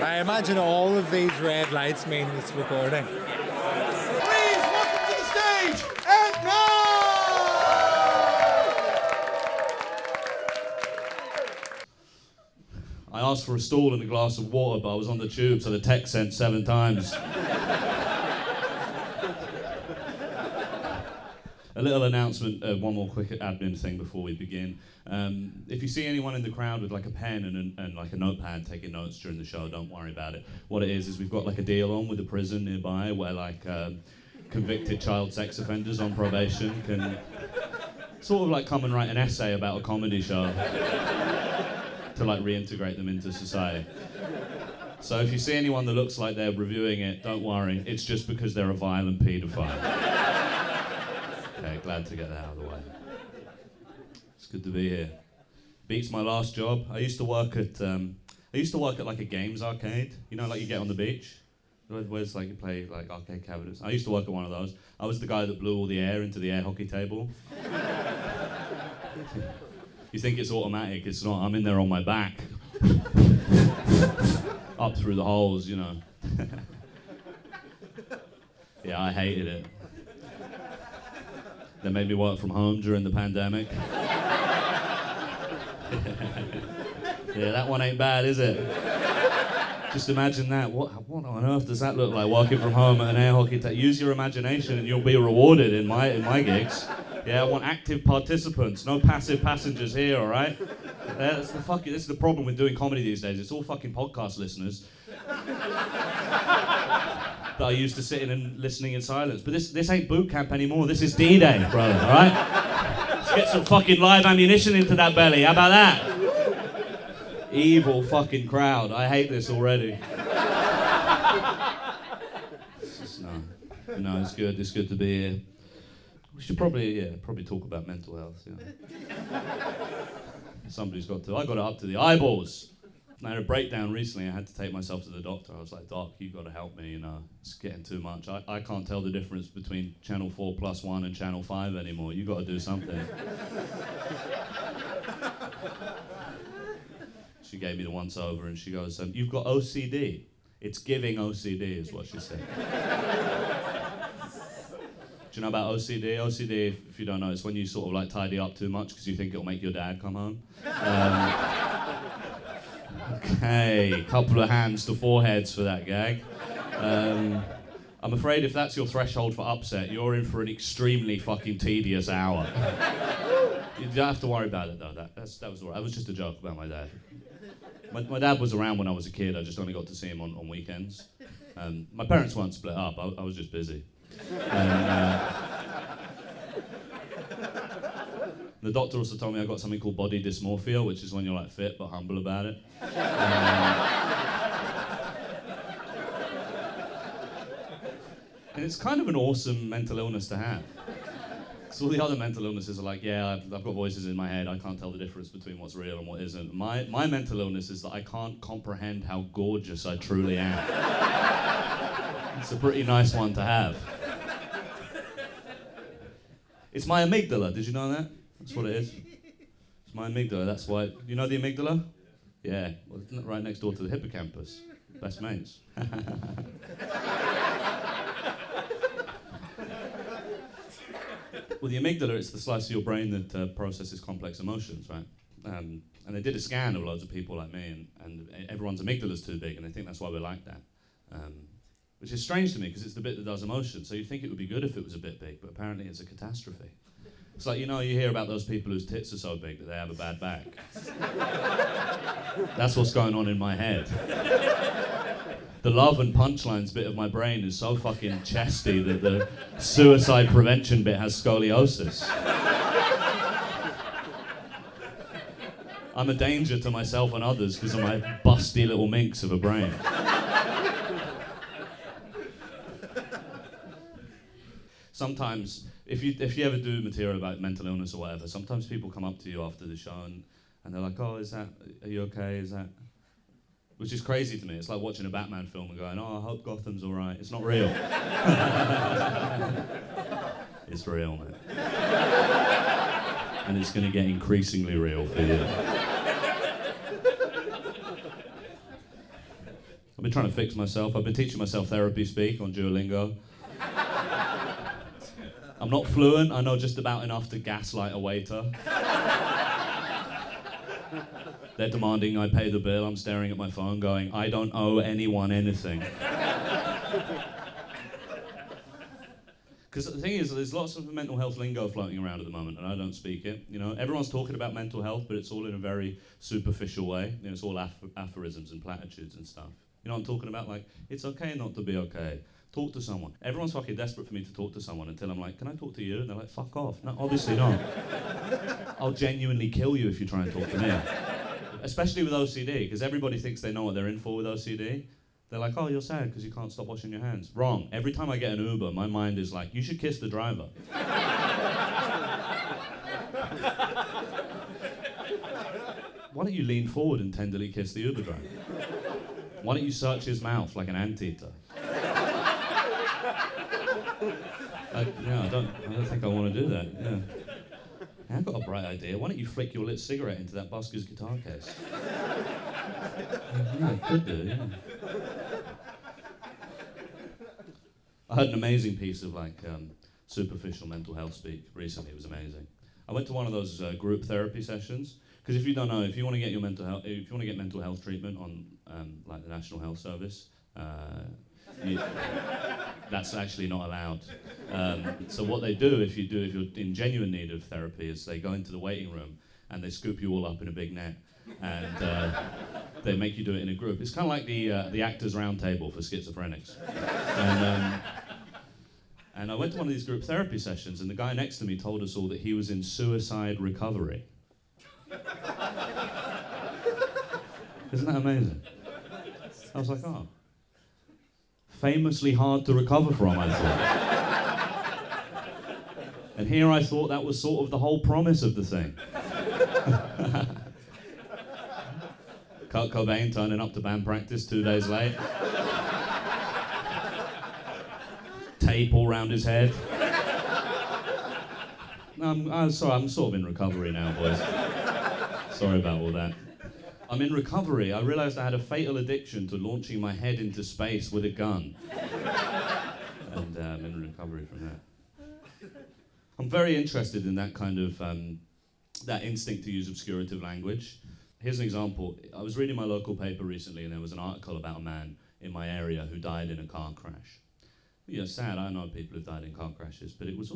I imagine all of these red lights mean it's recording. Please welcome to the stage, Edna! I asked for a stall and a glass of water, but I was on the tube, so the text sent 7 times. A little announcement, one more quick admin thing before we begin. If you see anyone in the crowd with like a pen and like a notepad taking notes during the show, don't worry about it. What it is we've got like a deal on with a prison nearby where like convicted child sex offenders on probation can sort of like come and write an essay about a comedy show to like reintegrate them into society. So if you see anyone that looks like they're reviewing it, don't worry, it's just because they're a violent paedophile. Okay, glad to get that out of the way. It's good to be here. Beats my last job. I used to work at like a games arcade. You know, like you get on the beach, where's like you play like arcade cabinets. I used to work at one of those. I was the guy that blew all the air into the air hockey table. You think it's automatic? It's not. I'm in there on my back, up through the holes. You know. Yeah, I hated it. They made me work from home during the pandemic. Yeah, that one ain't bad, is it? Just imagine that. What on earth does that look like, working from home at an air hockey table? Use your imagination and you'll be rewarded in my gigs. Yeah, I want active participants, no passive passengers here, all right? This is the problem with doing comedy these days. It's all fucking podcast listeners that I used to sitting and listening in silence. But this ain't boot camp anymore. This is D-Day, brother, all right? Let's get some fucking live ammunition into that belly. How about that? Evil fucking crowd. I hate this already. No, it's good. It's good to be here. We should probably talk about mental health. You know. Somebody's got to. I got it up to the eyeballs. I had a breakdown recently. I had to take myself to the doctor. I was like, Doc, you've got to help me, you know. It's getting too much. I can't tell the difference between Channel 4+1 and Channel 5 anymore. You've got to do something. She gave me the once over and she goes, you've got OCD. It's giving OCD is what she said. Do you know about OCD? OCD, if you don't know, it's when you sort of like tidy up too much because you think it'll make your dad come home. Okay, couple of hands to foreheads for that gag. I'm afraid if that's your threshold for upset, you're in for an extremely fucking tedious hour. You don't have to worry about it though. That was all right. That was just a joke about my dad. My dad was around when I was a kid. I just only got to see him on weekends. My parents weren't split up. I was just busy. The doctor also told me I got something called body dysmorphia, which is when you're like fit but humble about it. And it's kind of an awesome mental illness to have. So all the other mental illnesses are like, yeah, I've got voices in my head, I can't tell the difference between what's real and what isn't. My mental illness is that I can't comprehend how gorgeous I truly am. It's a pretty nice one to have. It's my amygdala, did you know that? That's what it is. It's my amygdala, that's why. You know the amygdala? Yeah, well, it's right next door to the hippocampus. Best mates. Well, the amygdala, it's the slice of your brain that processes complex emotions, right? And they did a scan of loads of people like me, and everyone's amygdala's too big, and they think that's why we're like that. Which is strange to me, because it's the bit that does emotion, so you'd think it would be good if it was a bit big, but apparently it's a catastrophe. It's like, you know, you hear about those people whose tits are so big that they have a bad back. That's what's going on in my head. The love and punchlines bit of my brain is so fucking chesty that the suicide prevention bit has scoliosis. I'm a danger to myself and others because of my busty little minx of a brain. Sometimes, if you ever do material about mental illness or whatever, sometimes people come up to you after the show and they're like, oh, are you okay? Is that... Which is crazy to me. It's like watching a Batman film and going, oh, I hope Gotham's all right. It's not real. It's real, man. And it's going to get increasingly real for you. I've been trying to fix myself. I've been teaching myself therapy speak on Duolingo. I'm not fluent. I know just about enough to gaslight a waiter. They're demanding I pay the bill. I'm staring at my phone going, I don't owe anyone anything. Because the thing is, there's lots of mental health lingo floating around at the moment, and I don't speak it. You know, everyone's talking about mental health, but it's all in a very superficial way. You know, it's all aphorisms and platitudes and stuff. You know what I'm talking about? Like, it's okay not to be okay. Talk to someone. Everyone's fucking desperate for me to talk to someone until I'm like, can I talk to you? And they're like, fuck off. No, obviously not. I'll genuinely kill you if you try and talk to me. Especially with OCD, because everybody thinks they know what they're in for with OCD. They're like, oh, you're sad because you can't stop washing your hands. Wrong. Every time I get an Uber, my mind is like, you should kiss the driver. Why don't you lean forward and tenderly kiss the Uber driver? Why don't you search his mouth like an anteater? I don't think I want to do that. Yeah. I've got a bright idea. Why don't you flick your lit cigarette into that busker's guitar case? Yeah, I could do, yeah. I heard an amazing piece of superficial mental health speak recently. It was amazing. I went to one of those group therapy sessions because if you don't know, if you want to get your mental health, if you want to get mental health treatment on like the National Health Service, that's actually not allowed. So what they do if you're in genuine need of therapy is they go into the waiting room and they scoop you all up in a big net and they make you do it in a group. It's kind of like the Actors Round Table for schizophrenics. And I went to one of these group therapy sessions and the guy next to me told us all that he was in suicide recovery. Isn't that amazing? I was like, oh. Famously hard to recover from, I thought. And here I thought that was sort of the whole promise of the thing. Kurt Cobain turning up to band practice 2 days late. Tape all round his head. No, I'm sorry, I'm sort of in recovery now, boys. Sorry about all that. I'm in recovery. I realised I had a fatal addiction to launching my head into space with a gun. And I'm in recovery from that. I'm very interested in that kind of, that instinct to use obscurative language. Here's an example. I was reading my local paper recently and there was an article about a man in my area who died in a car crash. You know, sad, I know people who've died in car crashes, but it was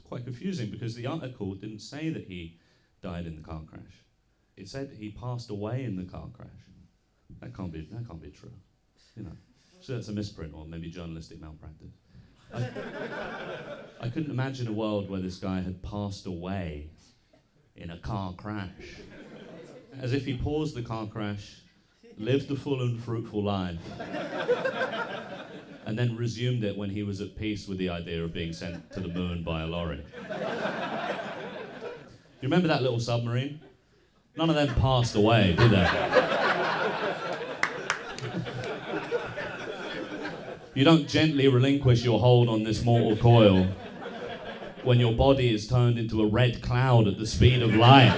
quite confusing because the article didn't say that he died in the car crash. It said he passed away in the car crash. That can't be true. You know, so that's a misprint or maybe journalistic malpractice. I couldn't imagine a world where this guy had passed away in a car crash. As if he paused the car crash, lived a full and fruitful life, and then resumed it when he was at peace with the idea of being sent to the moon by a lorry. You remember that little submarine? None of them passed away, did they? You don't gently relinquish your hold on this mortal coil when your body is turned into a red cloud at the speed of light.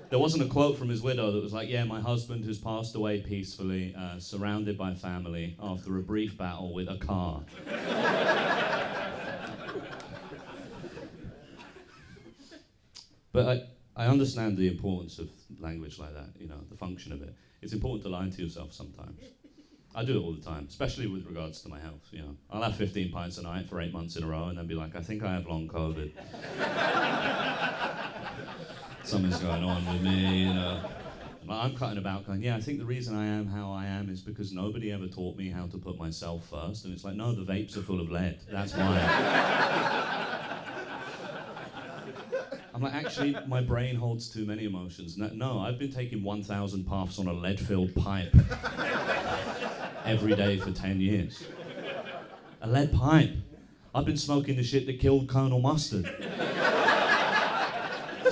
There wasn't a quote from his widow that was like, yeah, my husband has passed away peacefully, surrounded by family, after a brief battle with a car. But I understand the importance of language like that, you know, the function of it. It's important to lie to yourself sometimes. I do it all the time, especially with regards to my health, you know. I'll have 15 pints a night for 8 months in a row and then be like, I think I have long COVID. Something's going on with me, you know. I'm cutting about going, yeah, I think the reason I am how I am is because nobody ever taught me how to put myself first. And it's like, no, the vapes are full of lead. That's why. I'm like, actually, my brain holds too many emotions. No, I've been taking 1,000 puffs on a lead-filled pipe every day for 10 years. A lead pipe. I've been smoking the shit that killed Colonel Mustard.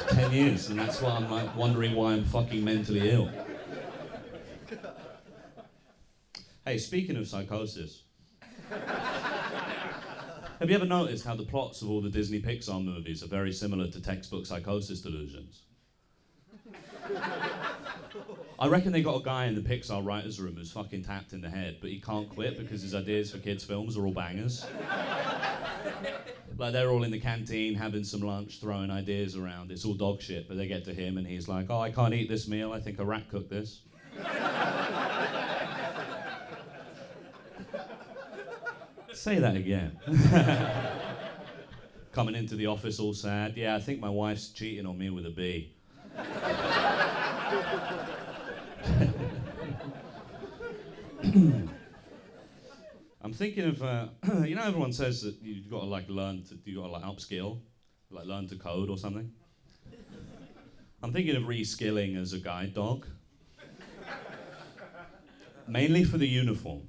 10 years, and that's why I'm like wondering why I'm fucking mentally ill. Hey, speaking of psychosis, have you ever noticed how the plots of all the Disney Pixar movies are very similar to textbook psychosis delusions? I reckon they got a guy in the Pixar writer's room who's fucking tapped in the head, but he can't quit because his ideas for kids' films are all bangers. Like, they're all in the canteen having some lunch, throwing ideas around. It's all dog shit, but they get to him and he's like, oh, I can't eat this meal. I think a rat cooked this. Say that again. Coming into the office all sad. Yeah, I think my wife's cheating on me with a bee. I'm thinking of, you know, everyone says that you've got to upskill, like learn to code or something. I'm thinking of reskilling as a guide dog. Mainly for the uniform.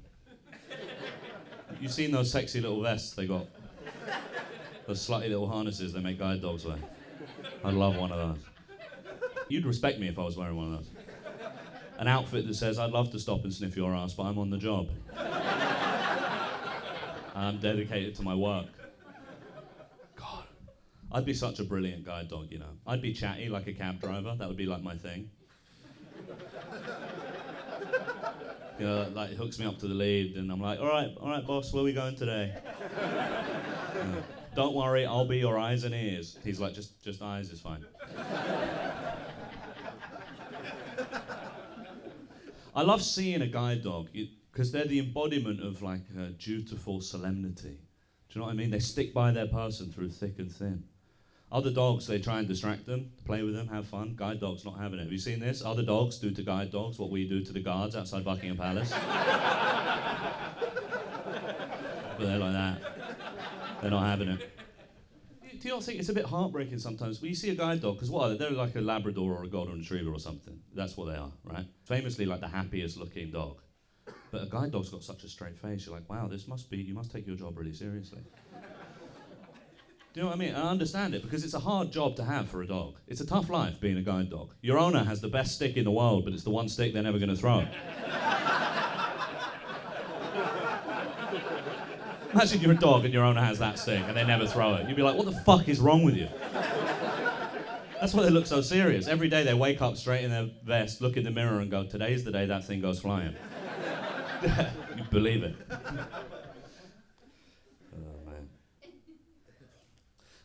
You've seen those sexy little vests they got? Those slutty little harnesses they make guide dogs wear. I'd love one of those. You'd respect me if I was wearing one of those. An outfit that says, I'd love to stop and sniff your ass, but I'm on the job. I'm dedicated to my work. God, I'd be such a brilliant guide dog, you know. I'd be chatty like a cab driver. That would be like my thing. You know, like it hooks me up to the lead and I'm like, all right, boss, where are we going today? Don't worry, I'll be your eyes and ears. He's like, just eyes is fine. I love seeing a guide dog because they're the embodiment of like dutiful solemnity. Do you know what I mean? They stick by their person through thick and thin. Other dogs, they try and distract them, play with them, have fun. Guide dogs not having it. Have you seen this? Other dogs do to guide dogs what we do to the guards outside Buckingham Palace. But they're like that. They're not having it. Do you not think it's a bit heartbreaking sometimes when you see a guide dog? Because what are they? They're like a Labrador or a Golden Retriever or something. That's what they are, right? Famously like the happiest looking dog. But a guide dog's got such a straight face. You're like, wow, you must take your job really seriously. Do you know what I mean? I understand it because it's a hard job to have for a dog. It's a tough life being a guide dog. Your owner has the best stick in the world, but it's the one stick they're never going to throw. Imagine you're a dog and your owner has that stick and they never throw it. You'd be like, what the fuck is wrong with you? That's why they look so serious. Every day they wake up straight in their vest, look in the mirror and go, today's the day that thing goes flying. You believe it.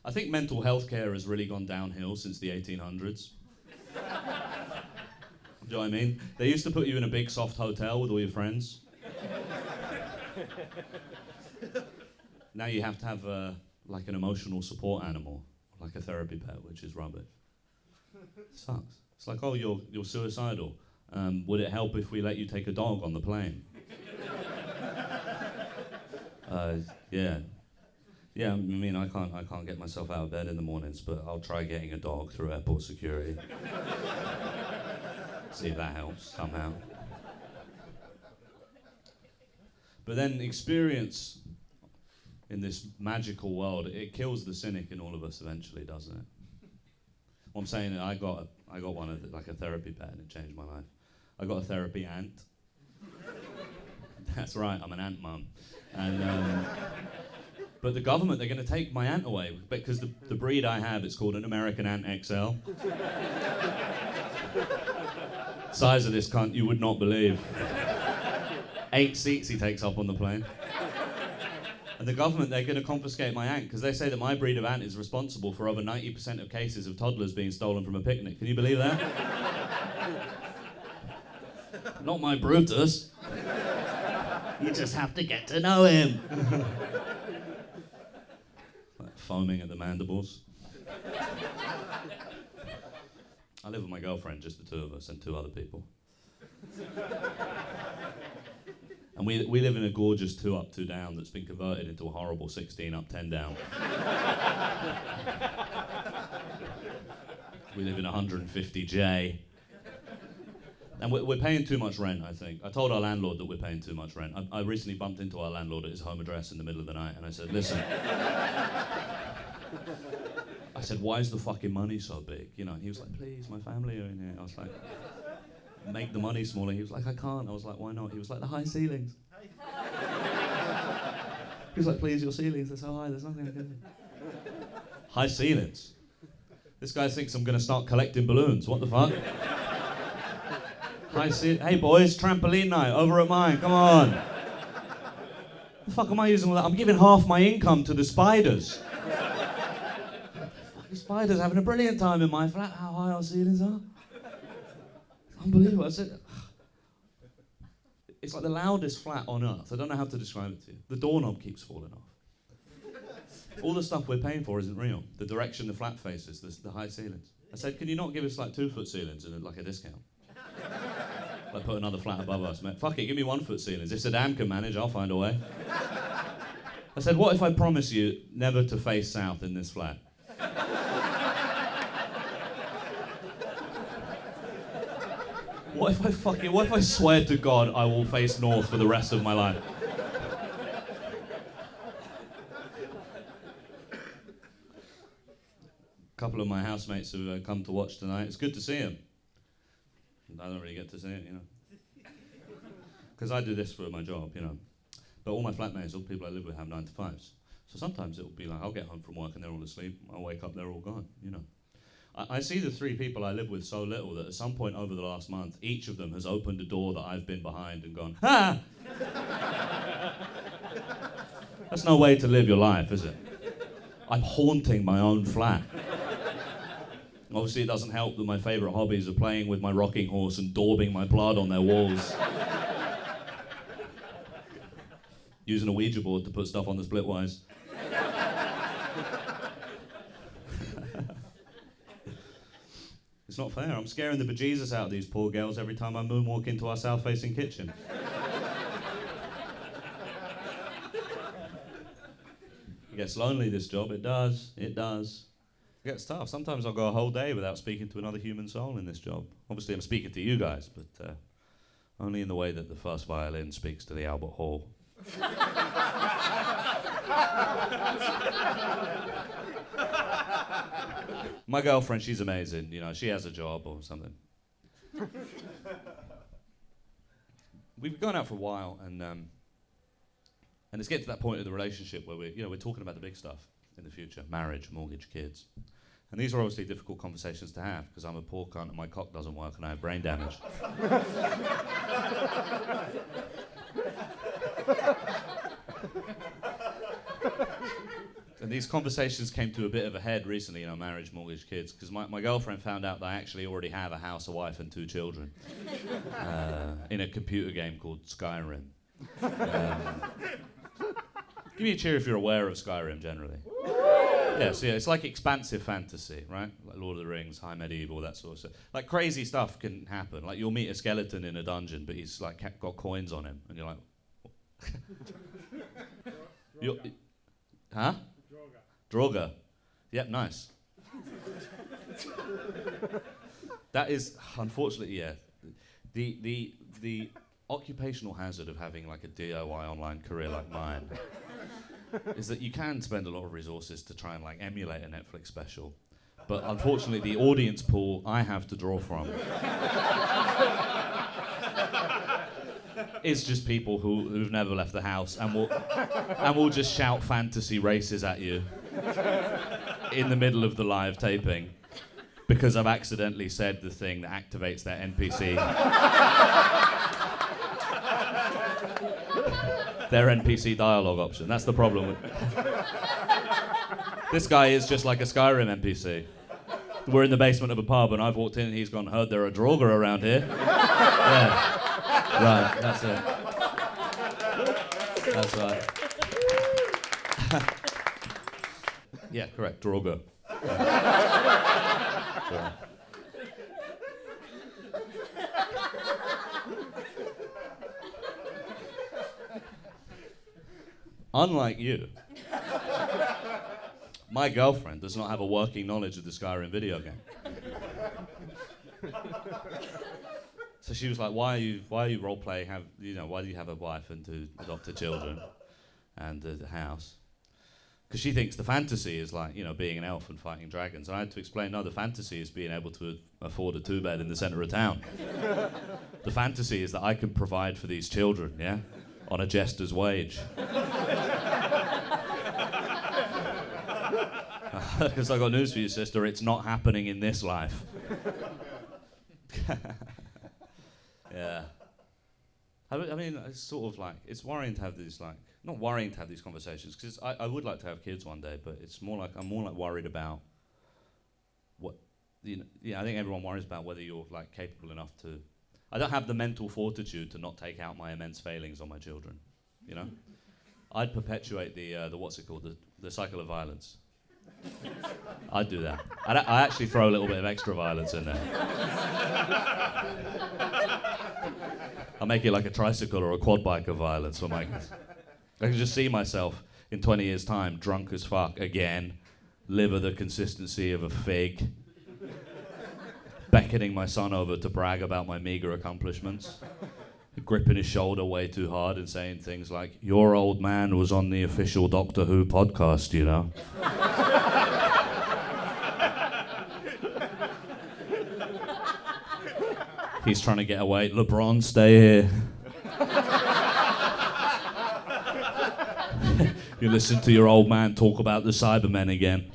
I think mental health care has really gone downhill since the 1800s. Do you know what I mean? They used to put you in a big soft hotel with all your friends. Now you have to have like an emotional support animal, like a therapy pet, which is rubbish. It sucks. It's like, oh, you're suicidal. Would it help if we let you take a dog on the plane? Yeah. Yeah, I mean, I can't get myself out of bed in the mornings, but I'll try getting a dog through airport security. See if that helps somehow. But then experience in this magical world, it kills the cynic in all of us eventually, doesn't it? Well, I'm saying that I got one of like a therapy pet and it changed my life. I got a therapy ant. That's right, I'm an ant mum. And but the government, they're going to take my ant away because the breed I have, it's called an American Ant XL. Size of this cunt, you would not believe. 8 seats he takes up on the plane. And the government, they're going to confiscate my ant because they say that my breed of ant is responsible for over 90% of cases of toddlers being stolen from a picnic. Can you believe that? Not my Brutus. You just have to get to know him. Like foaming at the mandibles. I live with my girlfriend, just the two of us, and 2 other people. And we live in a gorgeous 2 up, 2 down that's been converted into a horrible 16 up, 10 down. We live in 150J. And we're paying too much rent, I think. I told our landlord that we're paying too much rent. I recently bumped into our landlord at his home address in the middle of the night, and I said, listen. I said, why is the fucking money so big? You know, and he was like, please, my family are in here. I was like, make the money smaller. He was like, I can't. I was like, why not? He was like, the high ceilings. He was like, please, your ceilings, they're so high, there's nothing I can do. High ceilings. This guy thinks I'm going to start collecting balloons. What the fuck? Hey boys, trampoline night over at mine. Come on. The fuck am I using all that? I'm giving half my income to the spiders. The spiders having a brilliant time in my flat. How high our ceilings are. Unbelievable. I said, it's like the loudest flat on earth. I don't know how to describe it to you. The doorknob keeps falling off. All the stuff we're paying for isn't real. The direction the flat faces, the high ceilings. I said, can you not give us like 2-foot ceilings and like a discount? Like put another flat above us, mate. Fuck it, give me 1-foot ceilings. If Saddam can manage, I'll find a way. I said, what if I promise you never to face south in this flat? What if I swear to God I will face north for the rest of my life? A couple of my housemates have come to watch tonight. It's good to see them. I don't really get to see it, you know. Because I do this for my job, you know. But all my flatmates, all the people I live with have 9 to 5s. So sometimes it'll be like, I'll get home from work and they're all asleep. I'll wake up, they're all gone, you know. I see the 3 people I live with so little that at some point over the last month, each of them has opened a door that I've been behind and gone, ha! That's no way to live your life, is it? I'm haunting my own flat. Obviously, it doesn't help that my favourite hobbies are playing with my rocking horse and daubing my blood on their walls. Using a Ouija board to put stuff on the splitwise. It's not fair. I'm scaring the bejesus out of these poor girls every time I moonwalk into our south-facing kitchen. It gets lonely, this job. It does. It does. It gets tough. Sometimes I'll go a whole day without speaking to another human soul in this job. Obviously, I'm speaking to you guys, but only in the way that the first violin speaks to the Albert Hall. My girlfriend, she's amazing. You know, she has a job or something. We've been going out for a while, and it's getting to that point of the relationship where we're talking about the big stuff in the future: marriage, mortgage, kids. And these are obviously difficult conversations to have because I'm a poor cunt and my cock doesn't work and I have brain damage. And these conversations came to a bit of a head recently, you know, marriage, mortgage, kids, because my girlfriend found out that I actually already have a house, a wife, and 2 children in a computer game called Skyrim. Give me a cheer if you're aware of Skyrim generally. Yeah, so it's like expansive fantasy, right? Like Lord of the Rings, high medieval, that sort of stuff. Like crazy stuff can happen. Like you'll meet a skeleton in a dungeon, but he's like got coins on him, and you're like, huh? Droga. Yep, nice. That is, unfortunately, yeah. The occupational hazard of having like a DIY online career like mine is that you can spend a lot of resources to try and like emulate a Netflix special, but unfortunately the audience pool I have to draw from is just people who've never left the house and will just shout fantasy races at you in the middle of the live taping because I've accidentally said the thing that activates their NPC. Their NPC dialogue option. That's the problem. This guy is just like a Skyrim NPC. We're in the basement of a pub and I've walked in and he's gone, heard there are Draugr around here. Yeah. Right, that's it. That's right. Yeah, correct, Draugr. Yeah. Unlike you, my girlfriend does not have a working knowledge of the Skyrim video game. So she was like, why are you role play? Why do you have a wife and 2 adopted children and a house? Because she thinks the fantasy is like, being an elf and fighting dragons. And I had to explain, no, the fantasy is being able to afford a 2-bed in the centre of town. The fantasy is that I can provide for these children, yeah, on a jester's wage. Because I got news for you, sister. It's not happening in this life. Yeah. I mean, it's sort of like, it's worrying to have these, like, not worrying to have these conversations, because I would like to have kids one day, but it's more like, I'm more like worried about what, you know, yeah, I think everyone worries about whether you're like capable enough to, I don't have the mental fortitude to not take out my immense failings on my children, you know? I'd perpetuate the what's it called, the cycle of violence. I'd do that. I actually throw a little bit of extra violence in there. I'll make it like a tricycle or a quad bike of violence for my kids. I can just see myself in 20 years' time, drunk as fuck again, liver the consistency of a fig, beckoning my son over to brag about my meager accomplishments, gripping his shoulder way too hard and saying things like, "Your old man was on the official Doctor Who podcast, you know." He's trying to get away. LeBron, stay here. You listen to your old man talk about the Cybermen again.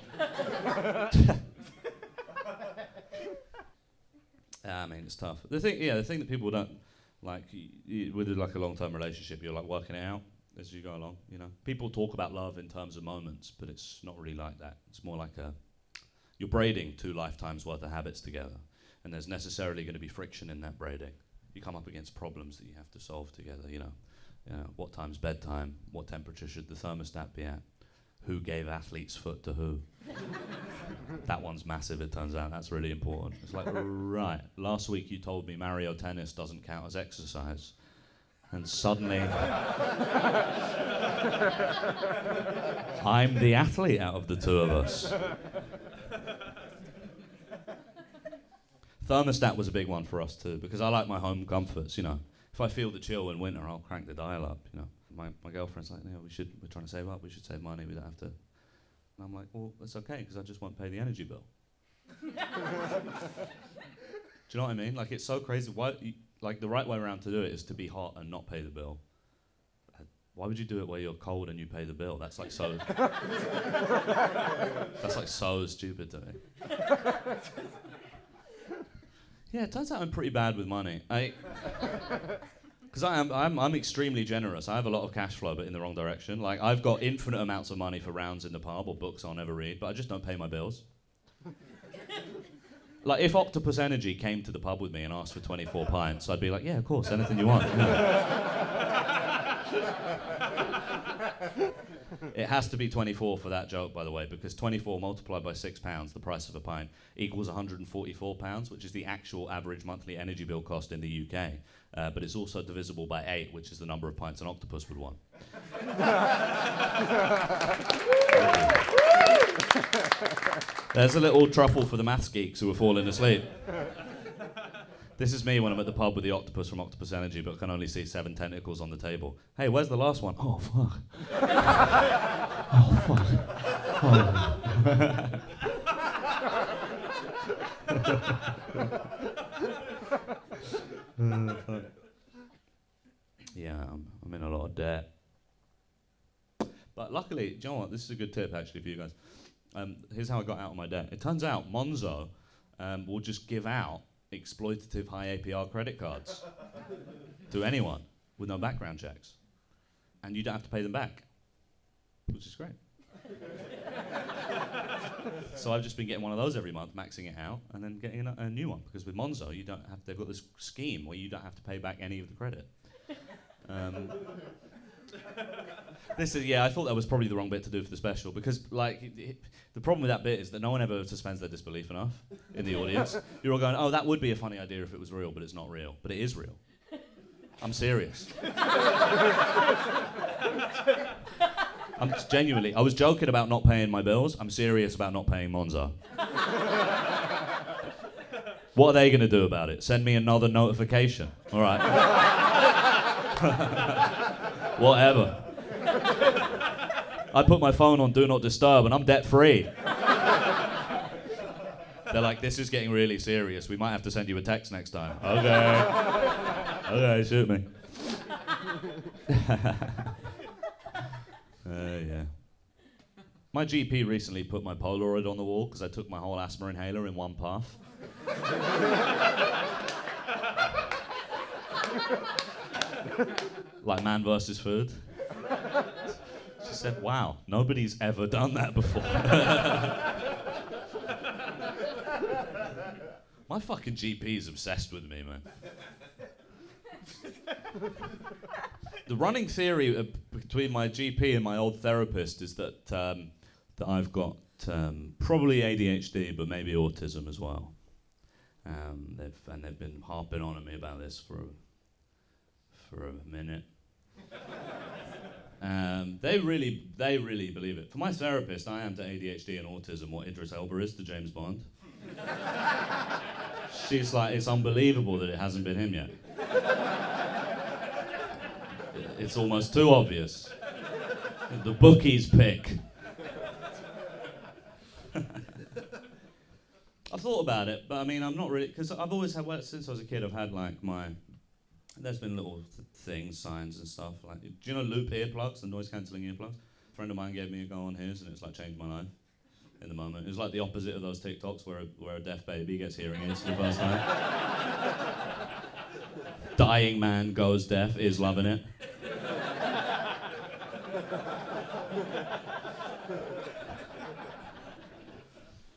I mean, it's tough. The thing that people don't like, with like a long-term relationship, you're like working it out as you go along. You know, people talk about love in terms of moments, but it's not really like that. It's more like you're braiding 2 lifetimes worth of habits together. And there's necessarily going to be friction in that braiding. You come up against problems that you have to solve together, you know. What time's bedtime? What temperature should the thermostat be at? Who gave athlete's foot to who? That one's massive, it turns out. That's really important. It's like, right, last week you told me Mario Tennis doesn't count as exercise. And suddenly, I'm the athlete out of the 2 of us. Thermostat was a big one for us too, because I like my home comforts, you know. If I feel the chill in winter, I'll crank the dial up, you know. My girlfriend's like, we're trying to save up, we should save money, we don't have to. And I'm like, well, that's okay, because I just won't pay the energy bill. Do you know what I mean? Like, it's so crazy. Like, the right way around to do it is to be hot and not pay the bill. Why would you do it where you're cold and you pay the bill? That's like so... that's like so stupid to me. Yeah, it turns out I'm pretty bad with money. Because I'm extremely generous. I have a lot of cash flow, but in the wrong direction. Like, I've got infinite amounts of money for rounds in the pub or books I'll never read, but I just don't pay my bills. Like, if Octopus Energy came to the pub with me and asked for 24 pints, I'd be like, yeah, of course, anything you want. It has to be 24 for that joke, by the way, because 24 multiplied by £6, the price of a pint, equals £144, which is the actual average monthly energy bill cost in the UK. But it's also divisible by 8, which is the number of pints an octopus would want. There's a little truffle for the maths geeks who are falling asleep. This is me when I'm at the pub with the octopus from Octopus Energy, but can only see 7 tentacles on the table. Hey, where's the last one? Oh, fuck. Oh, fuck. Oh. Yeah, I'm in a lot of debt. But luckily, do you know what? This is a good tip, actually, for you guys. Here's how I got out of my debt. It turns out Monzo will just give out exploitative high APR credit cards to anyone with no background checks. And you don't have to pay them back, which is great. So I've just been getting one of those every month, maxing it out, and then getting a new one. Because with Monzo, they've got this scheme where you don't have to pay back any of the credit. I thought that was probably the wrong bit to do for the special, because the problem with that bit is that no one ever suspends their disbelief enough in the audience. You're all going, oh, that would be a funny idea if it was real, but it's not real. But it is real. I'm serious. I'm genuinely, I was joking about not paying my bills. I'm serious about not paying Monzo. What are they going to do about it? Send me another notification? All right. Whatever. I put my phone on Do Not Disturb and I'm debt-free. They're like, this is getting really serious. We might have to send you a text next time. Okay. Okay, shoot me. Yeah. My GP recently put my Polaroid on the wall because I took my whole asthma inhaler in one puff. Like Man versus Food. She said, wow, nobody's ever done that before. My fucking GP is obsessed with me, man. The running theory between my GP and my old therapist is that that I've got probably ADHD, but maybe autism as well. They've been harping on at me about this for a minute. They really believe it. For my therapist, I am to ADHD and autism what Idris Elba is to James Bond. She's like, it's unbelievable that it hasn't been him yet. It's almost too obvious. The bookie's pick. I've thought about it, but I mean, I'm not really, because I've always had, well, since I was a kid, I've had like there's been little things, signs and stuff. Like, do you know loop earplugs, the noise cancelling earplugs? A friend of mine gave me a go on his, and it's like changed my life in the moment. It was like the opposite of those TikToks where a deaf baby gets hearing aids for the first time. Dying man goes deaf, is loving it.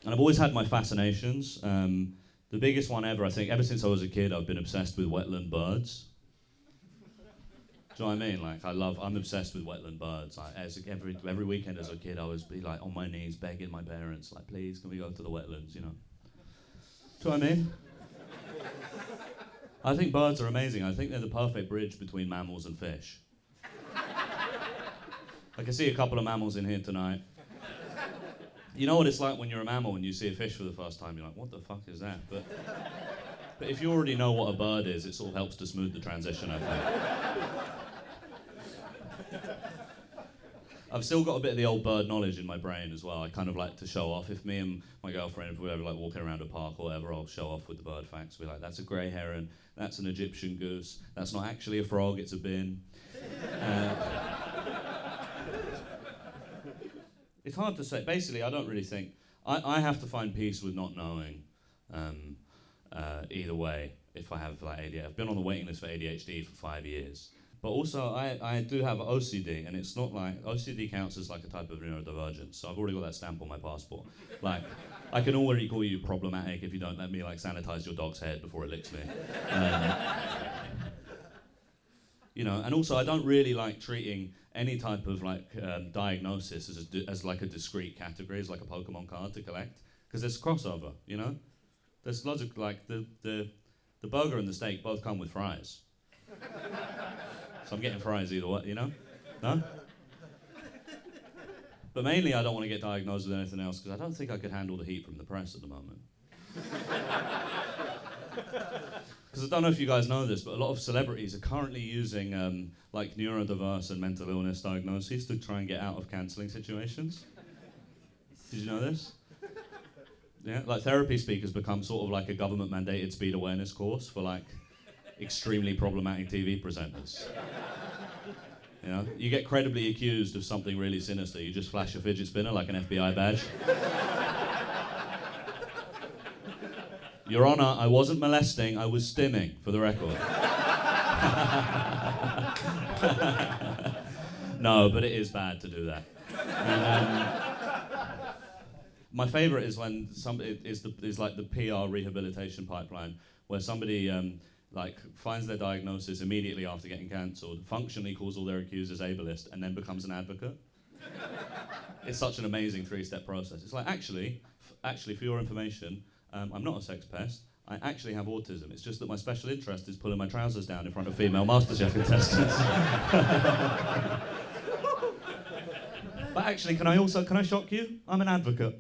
And I've always had my fascinations. The biggest one ever, I think, ever since I was a kid, I've been obsessed with wetland birds. Do you know what I mean? Like, I'm obsessed with wetland birds. Every weekend as a kid, I was be like on my knees begging my parents, like, please, can we go to the wetlands, you know? Do you know what I mean? I think birds are amazing. I think they're the perfect bridge between mammals and fish. I can see a couple of mammals in here tonight. You know what it's like when you're a mammal and you see a fish for the first time, you're like, what the fuck is that? But if you already know what a bird is, it sort of helps to smooth the transition, I think. I've still got a bit of the old bird knowledge in my brain as well. I kind of like to show off. If me and my girlfriend, if we're ever like walking around a park or whatever, I'll show off with the bird facts. Be like, that's a grey heron, that's an Egyptian goose, that's not actually a frog, it's a bin. It's hard to say. Basically, I don't really think... I have to find peace with not knowing either way if I have like ADHD. I've been on the waiting list for ADHD for 5 years. But also, I do have OCD, and it's not like... OCD counts as like a type of neurodivergence, so I've already got that stamp on my passport. Like, I can already call you problematic if you don't let me like sanitize your dog's head before it licks me. You know, and also I don't really like treating any type of like diagnosis as like a discrete category, as like a Pokemon card to collect, because there's crossover, you know? There's lots of, like, the burger and the steak both come with fries. So I'm getting fries either way, you know? No? But mainly I don't want to get diagnosed with anything else, because I don't think I could handle the heat from the press at the moment. Because I don't know if you guys know this, but a lot of celebrities are currently using like neurodiverse and mental illness diagnoses to try and get out of cancelling situations. Did you know this? Yeah, like therapy speakers become sort of like a government mandated speed awareness course for like extremely problematic TV presenters. You know, you get credibly accused of something really sinister, you just flash a fidget spinner like an FBI badge. Your Honour, I wasn't molesting, I was stimming, for the record. No, but it is bad to do that. And, my favourite is when somebody is like the PR rehabilitation pipeline, where somebody like finds their diagnosis immediately after getting cancelled, functionally calls all their accusers ableist, and then becomes an advocate. It's such an amazing 3-step process. It's like, actually, for your information, I'm not a sex pest. I actually have autism. It's just that my special interest is pulling my trousers down in front of female MasterChef contestants. But actually, can I shock you? I'm an advocate.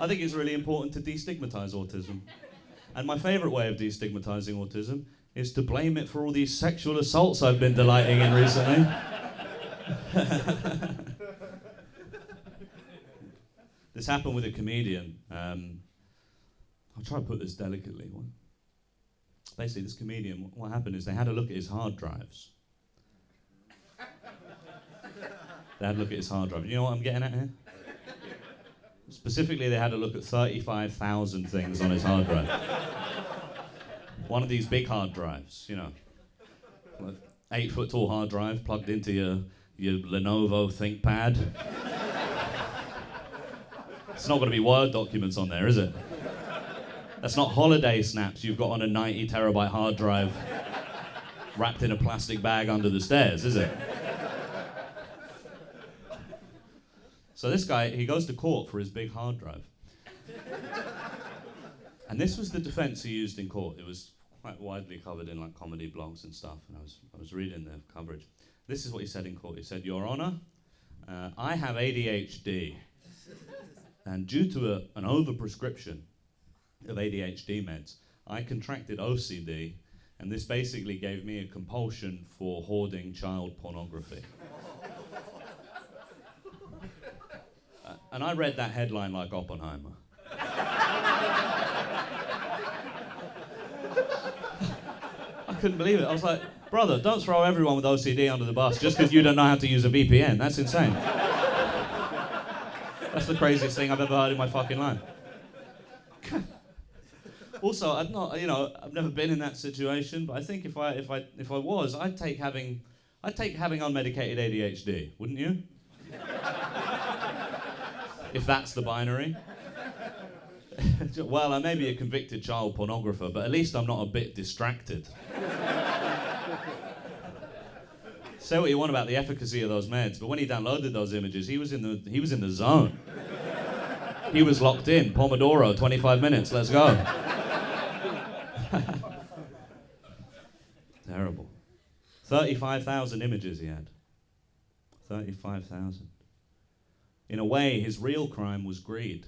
I think it's really important to destigmatise autism. And my favourite way of destigmatising autism is to blame it for all these sexual assaults I've been delighting in recently. This happened with a comedian. I'll try to put this delicately. Basically, this comedian, what happened is they had a look at his hard drives. They had a look at his hard drive. You know what I'm getting at here? Specifically, they had a look at 35,000 things on his hard drive. One of these big hard drives, you know. 8-foot tall hard drive plugged into your Lenovo ThinkPad. It's not going to be Word documents on there, is it? That's not holiday snaps you've got on a 90 terabyte hard drive wrapped in a plastic bag under the stairs, is it? So this guy, he goes to court for his big hard drive. And this was the defense he used in court. It was quite widely covered in like comedy blogs and stuff, and I was reading the coverage. This is what he said in court. He said, "Your Honor, I have ADHD, and due to an overprescription of ADHD meds, I contracted OCD, and this basically gave me a compulsion for hoarding child pornography." And I read that headline like Oppenheimer. I couldn't believe it. I was like, brother, don't throw everyone with OCD under the bus just because you don't know how to use a VPN. That's insane. That's the craziest thing I've ever heard in my fucking life. Also, I've never been in that situation, but I think if I was, I'd take having unmedicated ADHD, wouldn't you? If that's the binary. Well, I may be a convicted child pornographer, but at least I'm not a bit distracted. Say what you want about the efficacy of those meds, but when he downloaded those images, he was in the zone. He was locked in. Pomodoro, 25 minutes, let's go. Terrible. 35,000 images he had. 35,000. In a way, his real crime was greed.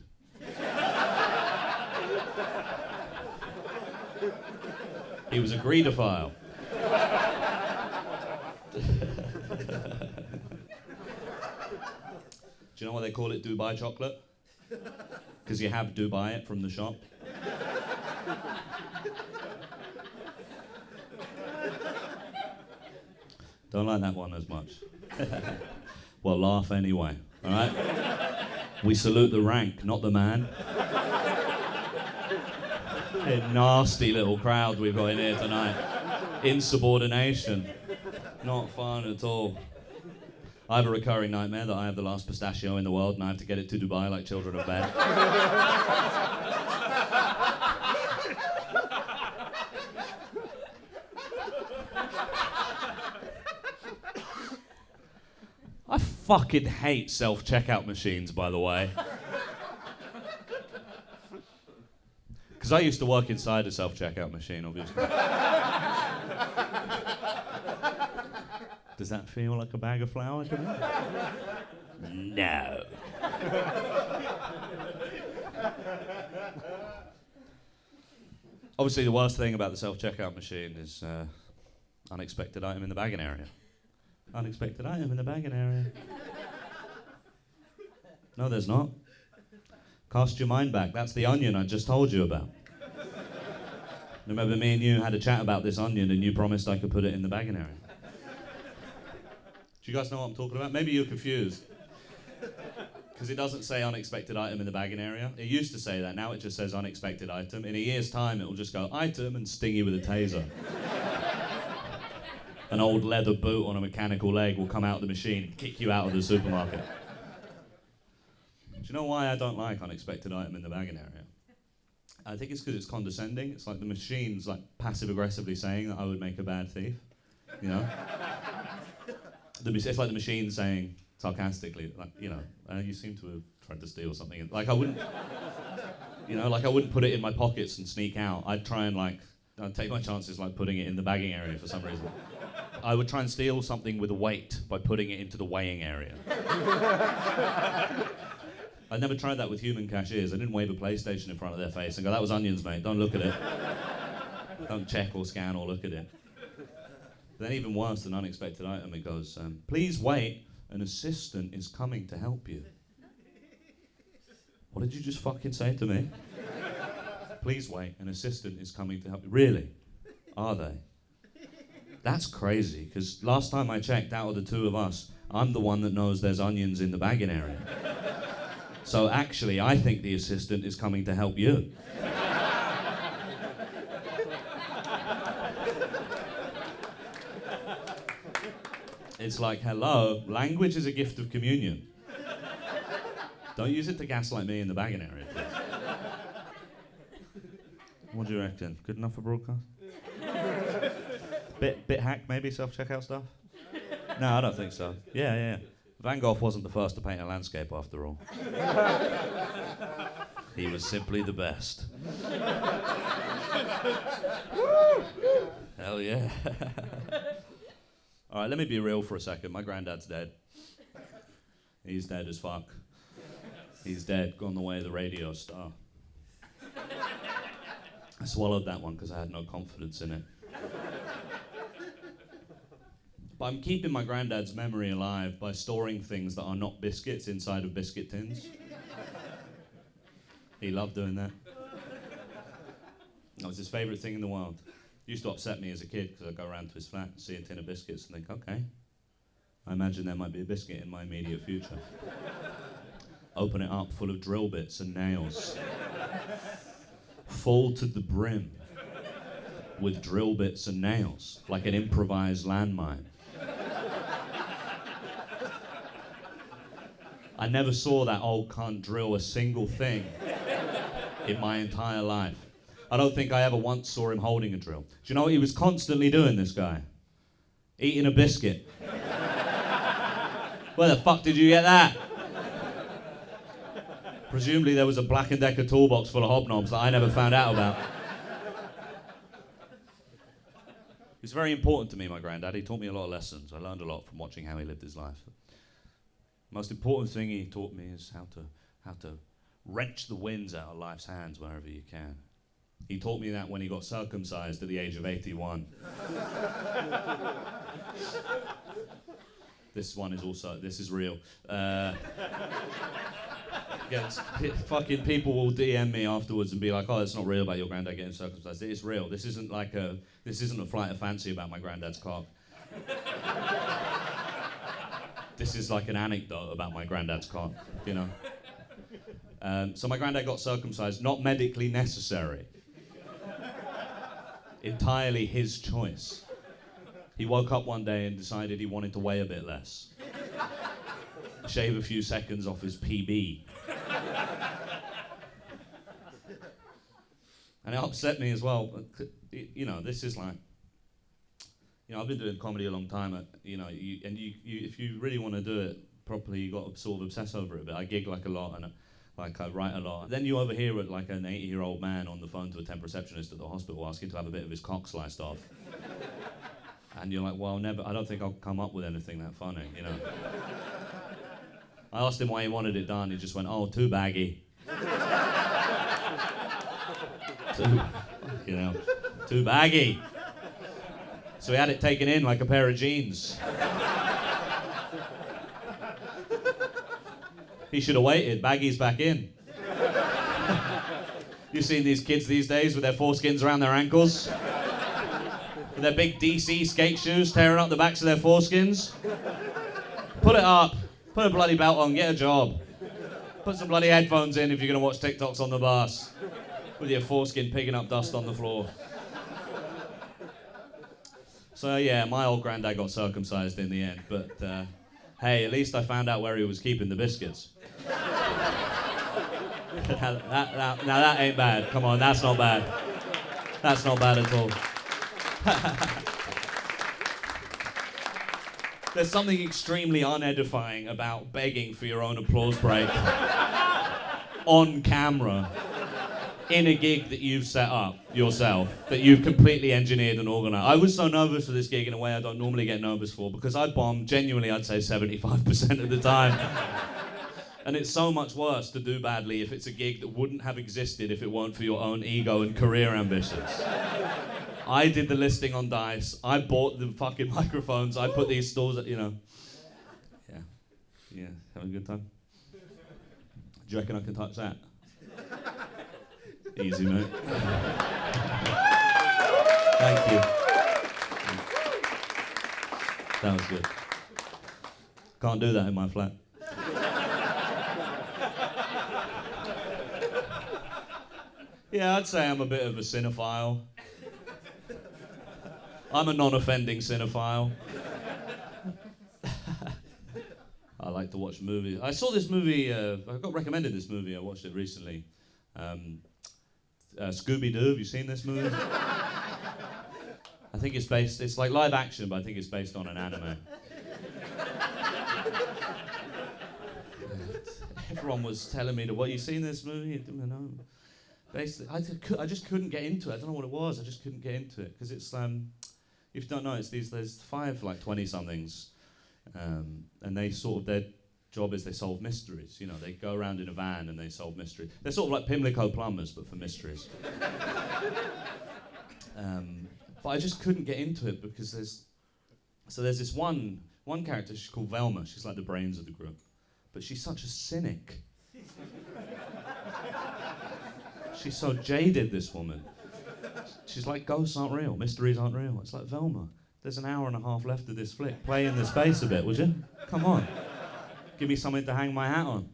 He was a greedophile. Do you know why they call it Dubai chocolate? Because you have Dubai it from the shop. Don't like that one as much. Well, laugh anyway, all right? We salute the rank, not the man. A nasty little crowd we've got in here tonight. Insubordination. Not fun at all. I have a recurring nightmare that I have the last pistachio in the world and I have to get it to Dubai like children of men. I fucking hate self-checkout machines, by the way. Because I used to work inside a self-checkout machine, obviously. Does that feel like a bag of flour to me? No. Obviously, the worst thing about the self-checkout machine is unexpected item in the bagging area. Unexpected item in the bagging area. No, there's not. Cast your mind back. That's the onion I just told you about. Remember me and you had a chat about this onion and you promised I could put it in the bagging area. Do you guys know what I'm talking about? Maybe you're confused. Because it doesn't say unexpected item in the bagging area. It used to say that. Now it just says unexpected item. In a year's time, it will just go item and sting you with a taser. An old leather boot on a mechanical leg will come out of the machine and kick you out of the supermarket. Do you know why I don't like unexpected item in the bagging area? I think it's because it's condescending. It's like the machine's like passive-aggressively saying that I would make a bad thief. You know? It's like the machine saying sarcastically, like, you know, you seem to have tried to steal something. Like I wouldn't put it in my pockets and sneak out. I'd try and I'd take my chances like putting it in the bagging area for some reason. I would try and steal something with a weight by putting it into the weighing area. I never tried that with human cashiers. I didn't wave a PlayStation in front of their face and go, that was onions, mate, don't look at it. Don't check or scan or look at it. Then even worse than unexpected item, it goes, please wait, an assistant is coming to help you. What did you just fucking say to me? Please wait, an assistant is coming to help you. Really? Are they? That's crazy, because last time I checked, out of the two of us, I'm the one that knows there's onions in the bagging area. So actually, I think the assistant is coming to help you. It's like, hello, language is a gift of communion. Don't use it to gaslight me in the bagging area, please. What do you reckon? Good enough for broadcast? Bit hack, maybe, self-checkout stuff? No, I don't think so. Yeah. Van Gogh wasn't the first to paint a landscape, after all. He was simply the best. Hell yeah. All right, let me be real for a second. My granddad's dead. He's dead as fuck. He's dead, gone the way of the radio star. I swallowed that one because I had no confidence in it. But I'm keeping my granddad's memory alive by storing things that are not biscuits inside of biscuit tins. He loved doing that. That was his favourite thing in the world. Used to upset me as a kid because I'd go around to his flat and see a tin of biscuits and think, okay, I imagine there might be a biscuit in my immediate future. Open it up, full of drill bits and nails. Full to the brim with drill bits and nails, like an improvised landmine. I never saw that old cunt drill a single thing in my entire life. I don't think I ever once saw him holding a drill. Do you know what he was constantly doing, this guy? Eating a biscuit. Where the fuck did you get that? Presumably there was a Black & Decker toolbox full of hobnobs that I never found out about. He's very important to me, my granddad. He taught me a lot of lessons. I learned a lot from watching how he lived his life. The most important thing he taught me is how to wrench the winds out of life's hands wherever you can. He taught me that when he got circumcised at the age of 81. This is real. Fucking people will DM me afterwards and be like, oh, it's not real about your granddad getting circumcised. It is real. This isn't a flight of fancy about my granddad's cock. This is like an anecdote about my granddad's cock, you know. So my granddad got circumcised, not medically necessary. Entirely his choice. He woke up one day and decided he wanted to weigh a bit less. Shave a few seconds off his PB. And it upset me as well. You know, this is like, you know, I've been doing comedy a long time. You know, if you really want to do it properly, you got to sort of obsess over it a bit. I gig like a lot and I write a lot. Then you overhear it like an 80-year-old man on the phone to a temp receptionist at the hospital asking to have a bit of his cock sliced off. And you're like, well, I don't think I'll come up with anything that funny, you know. I asked him why he wanted it done. He just went, oh, too baggy. Too baggy. So he had it taken in like a pair of jeans. He should have waited. Baggy's back in. You've seen these kids these days with their foreskins around their ankles? With their big DC skate shoes tearing up the backs of their foreskins? Put it up. Put a bloody belt on. Get a job. Put some bloody headphones in if you're going to watch TikToks on the bus. With your foreskin picking up dust on the floor. So yeah, my old granddad got circumcised in the end, but hey, at least I found out where he was keeping the biscuits. Now that ain't bad. Come on, that's not bad. That's not bad at all. There's something extremely unedifying about begging for your own applause break on camera in a gig that you've set up yourself, that you've completely engineered and organised. I was so nervous for this gig in a way I don't normally get nervous for, because I bomb genuinely, I'd say 75% of the time. And it's so much worse to do badly if it's a gig that wouldn't have existed if it weren't for your own ego and career ambitions. I did the listing on Dice. I bought the fucking microphones. I put these stalls at, you know. Yeah, having a good time? Do you reckon I can touch that? Easy, mate. Thank you. That was good. Can't do that in my flat. Yeah, I'd say I'm a bit of a cinephile. I'm a non-offending cinephile. I like to watch movies. I saw this movie, I got recommended this movie, I watched it recently. Scooby-Doo, have you seen this movie? I think it's like live action, but I think it's based on an anime. Everyone was telling me, "What, you seen this movie?" I didn't know. Basically, I just couldn't get into it. I don't know what it was. I just couldn't get into it because it's if you don't know, there's 5 like 20-somethings, and they sort of their job is they solve mysteries. You know, they go around in a van and they solve mysteries. They're sort of like Pimlico plumbers, but for mysteries. But I just couldn't get into it because there's this one character. She's called Velma. She's like the brains of the group, but she's such a cynic. She's so jaded, this woman. She's like, ghosts aren't real, mysteries aren't real. It's like, Velma, there's an hour and a half left of this flick. Play in the space a bit, would you? Come on. Give me something to hang my hat on.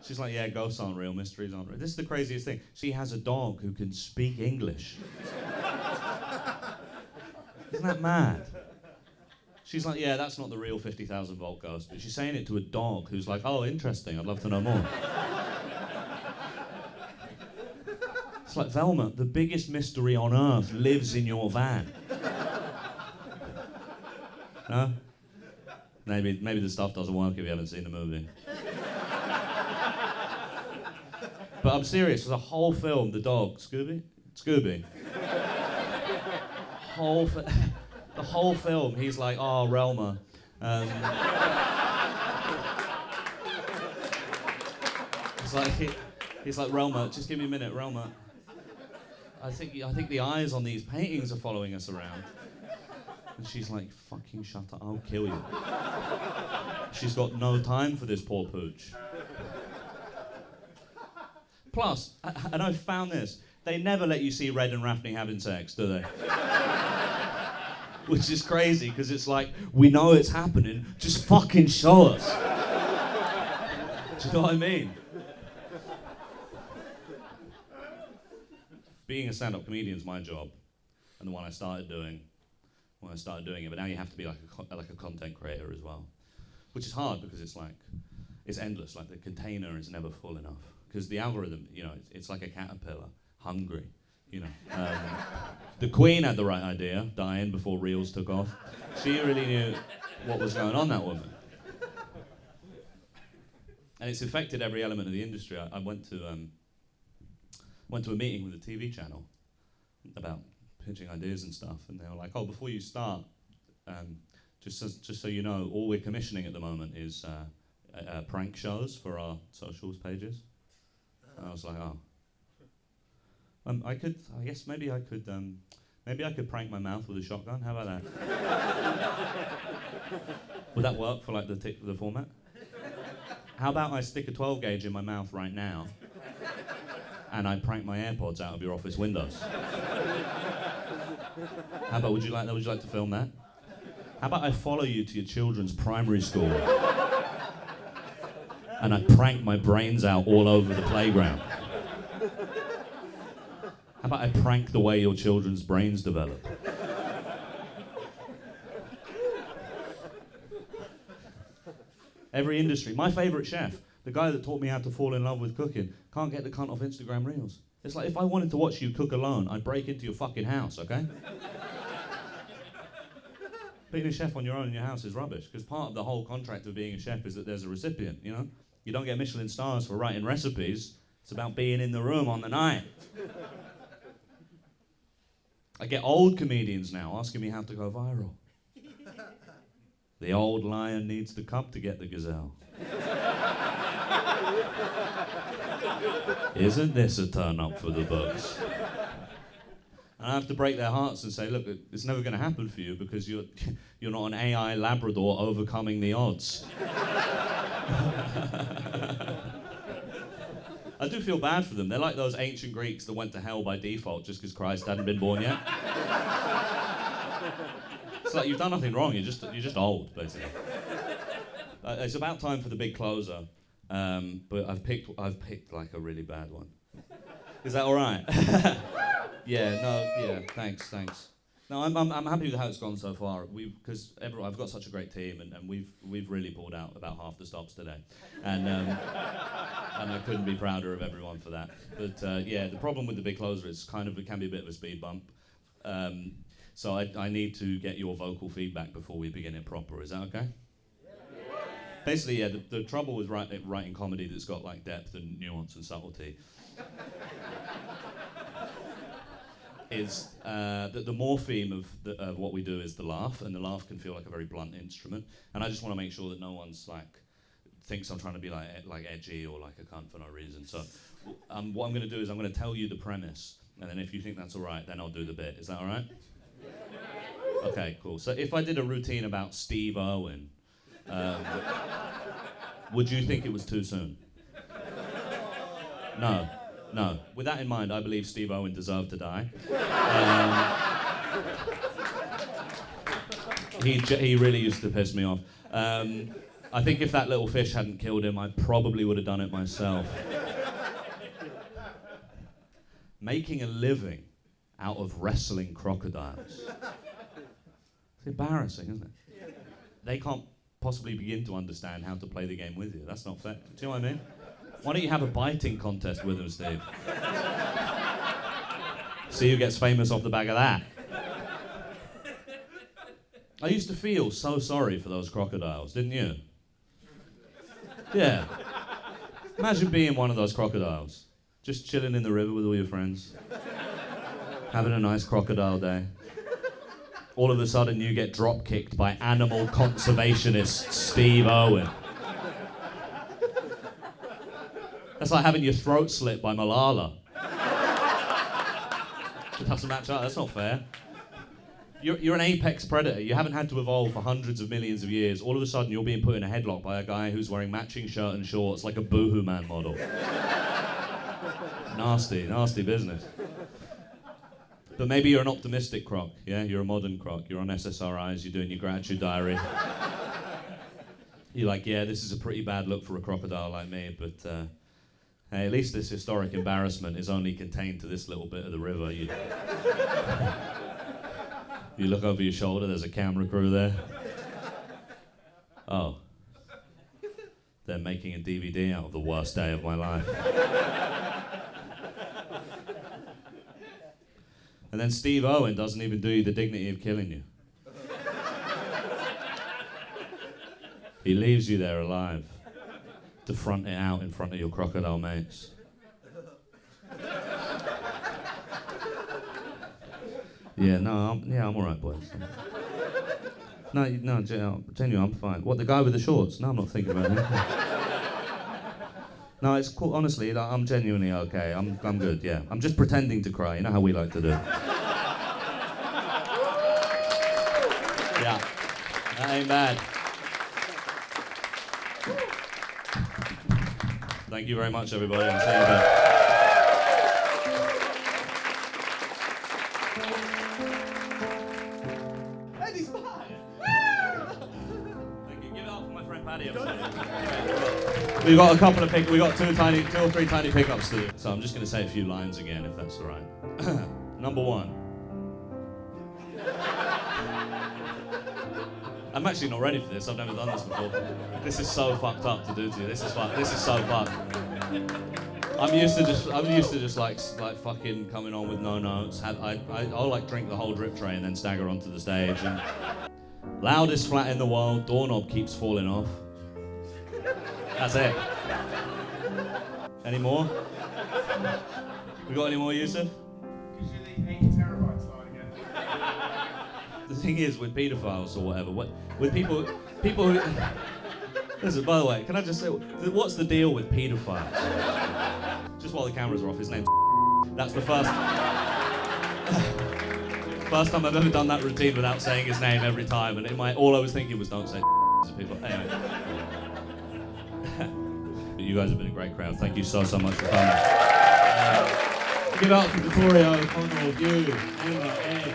She's like, yeah, ghosts aren't real, mysteries aren't real. This is the craziest thing. She has a dog who can speak English. Isn't that mad? She's like, yeah, that's not the real 50,000 volt ghost, but she's saying it to a dog who's like, oh, interesting, I'd love to know more. It's like, Velma, the biggest mystery on earth lives in your van. No? Maybe the stuff doesn't work if you haven't seen the movie. But I'm serious, for the whole film, the dog, Scooby? The whole film, he's like, oh, Relma. He's like, Relma, just give me a minute, Relma. I think the eyes on these paintings are following us around. And she's like, fucking shut up, I'll kill you. She's got no time for this poor pooch. Plus, and I've found this, they never let you see Red and Rafferty having sex, do they? Which is crazy, because it's like, we know it's happening, just fucking show us. Do you know what I mean? Being a stand-up comedian is my job, and the one I started doing it, but now you have to be like a content creator as well, which is hard because it's endless, like the container is never full enough, because the algorithm, you know, it's like a caterpillar, hungry, you know. The Queen had the right idea, dying before reels took off. She really knew what was going on, that woman. And it's affected every element of the industry. I went to a meeting with a TV channel about pitching ideas and stuff, and they were like, oh, before you start, just so you know, all we're commissioning at the moment is prank shows for our socials pages. And I was like, oh. Maybe I could prank my mouth with a shotgun. How about that? Would that work for like the format? How about I stick a 12 gauge in my mouth right now, and I prank my AirPods out of your office windows? How about, would you like to film that? How about I follow you to your children's primary school, and I prank my brains out all over the playground? How about I prank the way your children's brains develop? Every industry. My favourite chef, the guy that taught me how to fall in love with cooking, can't get the cunt off Instagram Reels. It's like, if I wanted to watch you cook alone, I'd break into your fucking house, okay? Being a chef on your own in your house is rubbish, because part of the whole contract of being a chef is that there's a recipient, you know? You don't get Michelin stars for writing recipes. It's about being in the room on the night. I get old comedians now asking me how to go viral. The old lion needs the cub to get the gazelle. Isn't this a turn up for the books? And I have to break their hearts and say, look, it's never going to happen for you because you're not an AI Labrador overcoming the odds. I do feel bad for them. They're like those ancient Greeks that went to hell by default just because Christ hadn't been born yet. It's like, you've done nothing wrong, you're just old, basically. It's about time for the big closer, but I've picked like a really bad one. Is that all right? Thanks. No, I'm happy with how it's gone so far. Because I've got such a great team, and we've really pulled out about half the stops today, and I couldn't be prouder of everyone for that. But the problem with the big closer is it can be a bit of a speed bump. So I need to get your vocal feedback before we begin it proper. Is that okay? Basically, the trouble with writing comedy that's got like depth and nuance and subtlety is that the morpheme of what we do is the laugh, and the laugh can feel like a very blunt instrument. And I just want to make sure that no one's thinks I'm trying to be like edgy or like a cunt for no reason. So what I'm going to do is I'm going to tell you the premise, and then if you think that's all right, then I'll do the bit. Is that all right? Okay, cool. So if I did a routine about Steve Irwin, would you think it was too soon? No. With that in mind, I believe Steve Irwin deserved to die. He really used to piss me off. I think if that little fish hadn't killed him, I probably would have done it myself. Making a living out of wrestling crocodiles. It's embarrassing, isn't it? They can't possibly begin to understand how to play the game with you. That's not fair. Do you know what I mean? Why don't you have a biting contest with them, Steve? See who gets famous off the back of that. I used to feel so sorry for those crocodiles, didn't you? Yeah. Imagine being one of those crocodiles. Just chilling in the river with all your friends. Having a nice crocodile day. All of a sudden you get drop-kicked by animal conservationist Steve Irwin. That's like having your throat slit by Malala. It doesn't match up, that's not fair. You're an apex predator. You haven't had to evolve for hundreds of millions of years. All of a sudden you're being put in a headlock by a guy who's wearing matching shirt and shorts like a Boohoo Man model. Nasty business. But maybe you're an optimistic croc, yeah? You're a modern croc. You're on SSRIs, you're doing your gratitude diary. You're like, yeah, this is a pretty bad look for a crocodile like me, but hey, at least this historic embarrassment is only contained to this little bit of the river. You look over your shoulder, there's a camera crew there. Oh. They're making a DVD out of the worst day of my life. And then Steve Irwin doesn't even do you the dignity of killing you. He leaves you there alive to front it out in front of your crocodile mates. I'm all right, boys. No, genuinely, I'm fine. What, the guy with the shorts? No, I'm not thinking about him. No, it's cool. Honestly, I'm genuinely okay. I'm good, yeah. I'm just pretending to cry. You know how we like to do. Yeah, that ain't bad. Thank you very much, everybody. I'll see you back. Eddie's back! Thank you. Give it up for my friend Paddy. We've got two or three tiny pickups to do. So I'm just going to say a few lines again, if that's all right. Number one. I'm actually not ready for this. I've never done this before. This is so fucked up to do to you. This is so fucked. I'm used to just like fucking coming on with no notes. I'll like drink the whole drip tray and then stagger onto the stage. And loudest flat in the world. Doorknob keeps falling off. That's it. Any more? We got any more, Yusuf? Could you leave 8 terabytes line again? The thing is, with paedophiles or whatever, with people who... Listen, by the way, can I just say, what's the deal with paedophiles? Just while the cameras are off, his name's That's the first time I've ever done that routine without saying his name every time, and all I was thinking was don't say to people. Anyway. But you guys have been a great crowd. Thank you so much for coming. Give it up for Vittorio, Connell, you, Emma, Ed.